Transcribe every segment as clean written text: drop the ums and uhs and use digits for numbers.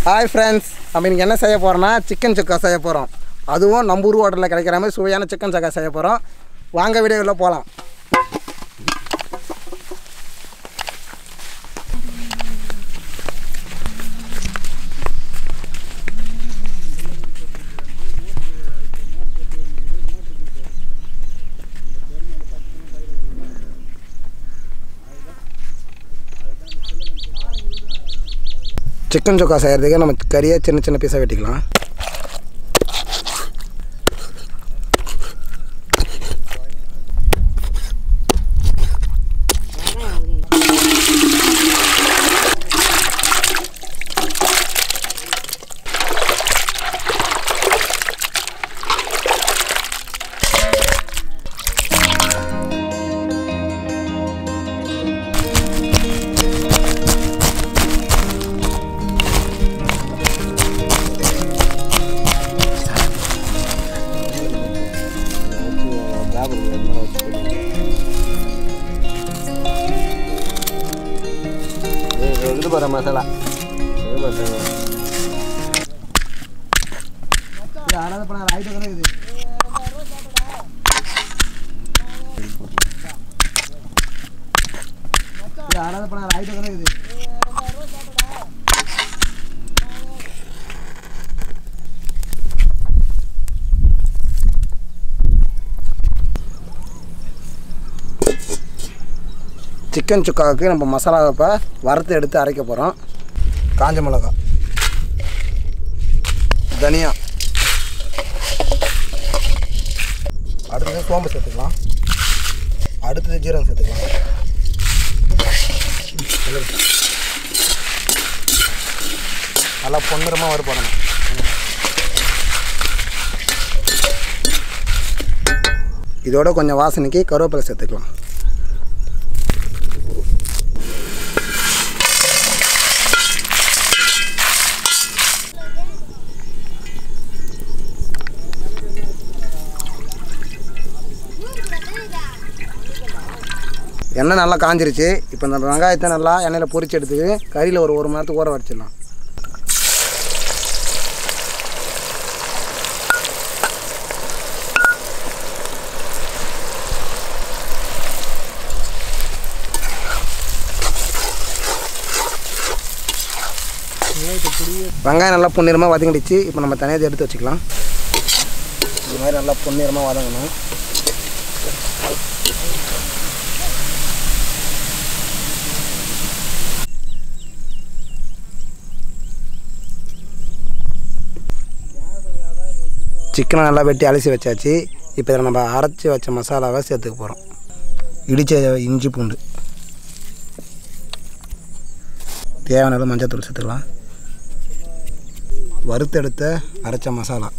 Hi friends, நம்ம இன்றைக்கி என்ன செய்ய போகிறோன்னா சிக்கன் சுக்கா செய்ய போகிறோம். அதுவும் நம்ம ஊர் ஹோட்டலில் கிடைக்கிற மாதிரி சுவையான சிக்கன் சுக்கா செய்ய போகிறோம். வாங்க வீடியோவில் போகலாம். சிக்கன் சுக்கா செய்கிறதுக்கு நம்ம கறியை சின்ன சின்ன பீஸாக வெட்டிக்கலாம். இது போகிற மசாலா ஆறாவது பண்ண ஆயிட்டு தானே இருக்குது. ஆறாவது பண்ண ஆயிட்டு தானே இருக்குது. சிக்கன் சுக்காவுக்கு நம்ம மசாலாவை இப்போ வறுத்து எடுத்து அரைக்க போகிறோம். காஞ்ச மிளகா, தனியா, அடுத்தது சோம்பு சேர்த்துக்கலாம். அடுத்தது ஜீரகம் சேர்த்துக்கலாம். நல்லா பொன்னிறமாக வறுப்படணும். இதோட கொஞ்சம் வாசனைக்கு கருவேப்பிலை சேர்த்துக்கலாம். எண்ணெய் நல்லா காஞ்சிருச்சு. இப்போ இந்த வெங்காயத்தை நல்லா எண்ணெயில் பொரிச்சு எடுத்துக்கு கறியில் ஒரு மணி நேரத்துக்கு ஊற வச்சிடலாம். வெங்காயம் நல்லா பொன்னிறமாக வதங்கிடுச்சு. இப்போ நம்ம தனியாக எடுத்து வச்சுக்கலாம். இது மாதிரி நல்லா பொன்னிறமாக வதங்கணும். சிக்கனை நல்லா வெட்டி அலசி வச்சாச்சு. இப்போ இதில் நம்ம அரைச்சி வச்ச மசாலாவை சேர்த்துக்க போகிறோம். இடித்த இஞ்சி பூண்டு, தேவையான அளவு மஞ்சள் சேர்த்துக்கலாம். வறுத்தெடுத்த அரைச்ச மசாலா,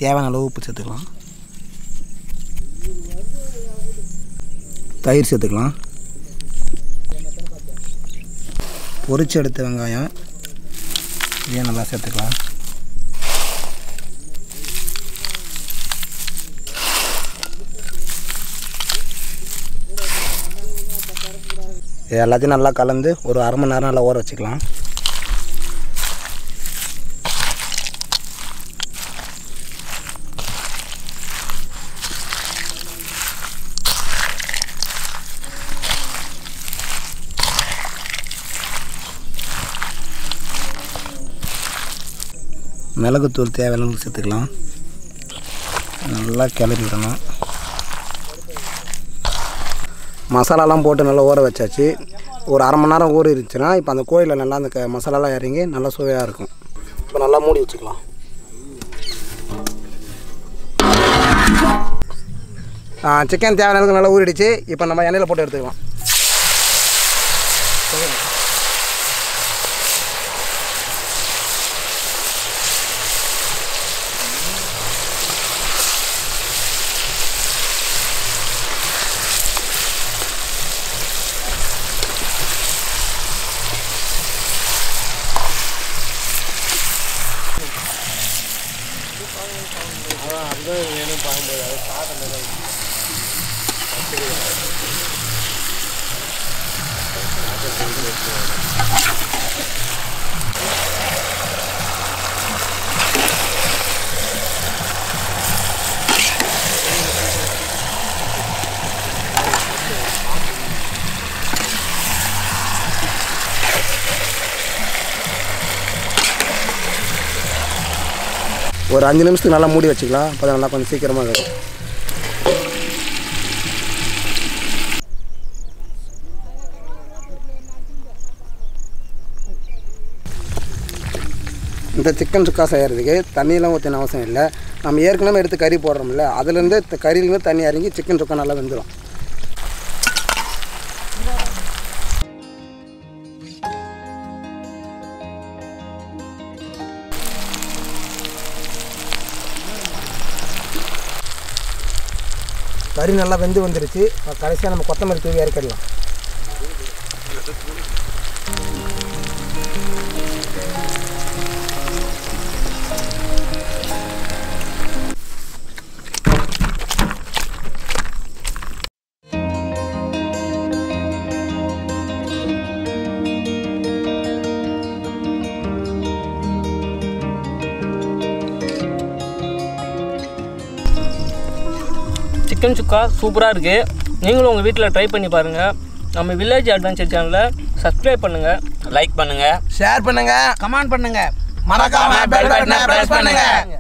தேவையான அளவு உப்பு சேர்த்துக்கலாம். தயிர் சேர்த்துக்கலாம். பொரிச்சு எடுத்த வெங்காயம் இதையும் நல்லா சேர்த்துக்கலாம். இது எல்லாத்தையும் நல்லா கலந்து ஒரு அரை மணி நேரம் நல்லா ஊற வச்சுக்கலாம். மிளகுத்தூள் தேவையான அளவுக்கு சேர்த்துக்கலாம். நல்லா கிளறி விடணும். மசாலாலாம் போட்டு நல்லா ஊற வச்சாச்சு. ஒரு அரை மணி நேரம் ஊறி இருந்துச்சுன்னா இப்போ அந்த கோழியில் நல்லா அந்த மசாலாலாம் இறங்கி நல்லா சுவையாக இருக்கும். இப்போ நல்லா மூடி வச்சுக்கலாம். சிக்கன் தேவையான அளவுக்கு நல்லா ஊறிடுச்சு. இப்போ நம்ம எண்ணெயில் போட்டு எடுத்துக்கலாம். ஒரு 5 நிமிஷத்துக்கு நல்லா மூடி வச்சுக்கலாம். அப்போ நல்லா கொஞ்சம் சீக்கிரமாக இருக்கும். இந்த சிக்கன் சுக்கா செய்கிறதுக்கு தண்ணியெலாம் ஊற்றின அவசியம் இல்லை. நம்ம ஏற்கனவே எடுத்து கறி போடுறோம்ல, அதுலேருந்து கறியிலேருந்து தண்ணி இறங்கி சிக்கன் சுக்கா நல்லா வெந்துடும். கறி நல்லா வெந்து வந்துருச்சு. கடைசியாக நம்ம கொத்தமல்லி தூவி இறக்கிடலாம். சிக்கன் சுக்கா சூப்பராக இருக்குது. நீங்களும் உங்கள் வீட்டில் ட்ரை பண்ணி பாருங்கள். நம்ம வில்லேஜ் அட்வென்ச்சர் சேனலை சப்ஸ்கிரைப் பண்ணுங்கள், லைக் பண்ணுங்கள், ஷேர் பண்ணுங்கள், கமெண்ட் பண்ணுங்கள், மறக்காம பெல் பட்டனை பிரஸ் பண்ணுங்கள்.